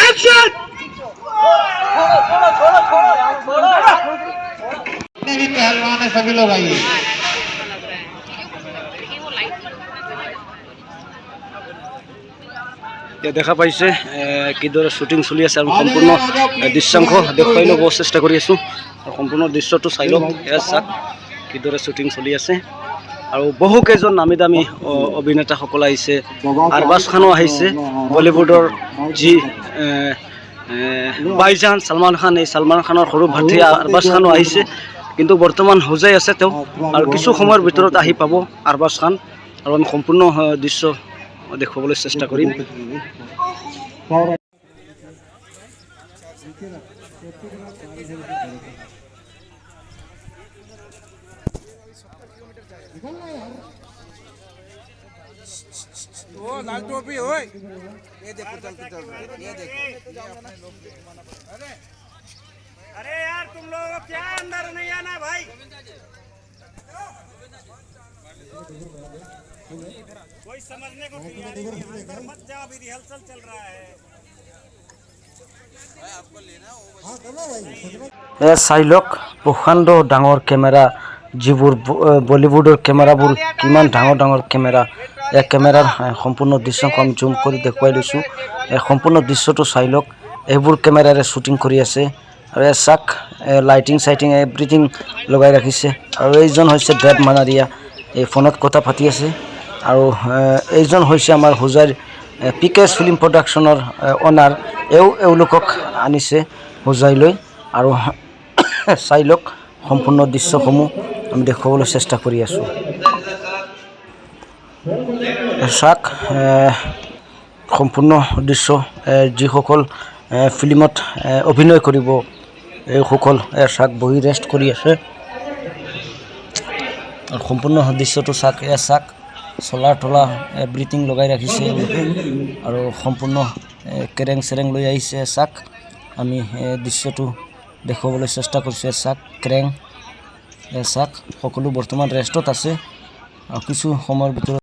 Action भी पहलवान है, सभी लोग आइए। দেখা পাইছে কিদৰে শ্বুটিং চলি আছে আৰু সম্পূৰ্ণ দৃশ্যাংশ দেখুৱাই ল'ব চেষ্টা কৰি আছোঁ। সম্পূৰ্ণ দৃশ্যটো চাই লওক, এয়া চাওক কিদৰে শ্বুটিং চলি আছে। আৰু বহুকেইজন নামী দামী অভিনেতাসকল আহিছে, আৰবাজ খানো আহিছে, বলীউডৰ যি বাইজান সলমান খান, এই সলমান খানৰ সৰু ভাতৃ আৰবাজ খানো আহিছে, কিন্তু বৰ্তমান হোজাই আছে তেওঁ, আৰু কিছু সময়ৰ ভিতৰত আহি পাব আৰবাজ খান, আৰু আমি সম্পূৰ্ণ দৃশ্য দেখুৱাবলৈ চেষ্টা কৰিম। ओ लाल टोपी ओए ये देखो चल के चल रहा है ये देखो अरे यार तुम लोग क्या अंदर नहीं आना भाई कोई समझने को तैयार नहीं अंदर मत जाओ अभी रिहर्सल चल रहा है भाई आपको लेना हो এ চাই লওক প্ৰকাণ্ড ডাঙৰ কেমেৰা, যিবোৰ বলীউডৰ কেমেৰাবোৰ কিমান ডাঙৰ ডাঙৰ কেমেৰা। এই কেমেৰাৰ সম্পূৰ্ণ দৃশ্যক আমি জুম কৰি দেখুৱাই লৈছোঁ। এই সম্পূৰ্ণ দৃশ্যটো চাই লওক, এইবোৰ কেমেৰাৰে শ্বুটিং কৰি আছে। আৰু এই চাক লাইটিং চাইটিং এভৰিথিং লগাই ৰাখিছে। আৰু এইজন হৈছে দেৱ মানাৰিয়া, এই ফোনত কথা পাতি আছে। আৰু এইজন হৈছে আমাৰ হোজাইৰ পিকেছ ফিল্ম প্ৰডাকশ্যনৰ অনাৰ, এওঁলোকক আনিছে হোজাইলৈ। আৰু চাই লওক সম্পূৰ্ণ দৃশ্যসমূহ আমি দেখুৱাবলৈ চেষ্টা কৰি আছোঁ। চাওক সম্পূৰ্ণ দৃশ্য, যিসকল ফিল্মত অভিনয় কৰিব এইসকল চাওক বহি ৰেষ্ট কৰি আছে। আৰু সম্পূৰ্ণ দৃশ্যটো চাওক, চাওক চলাৰ তলা এভৰিথিং লগাই ৰাখিছে এওঁলোকে, আৰু সম্পূৰ্ণ কেৰেং চেৰেং লৈ আহিছে। চাওক আমি দৃশ্যটো দেখুৱাবলৈ চেষ্টা কৰিছোঁ। চাওক ক্ৰেং, চাওক সকলো বৰ্তমান ৰেষ্টত আছে, আৰু কিছু সময়ৰ ভিতৰত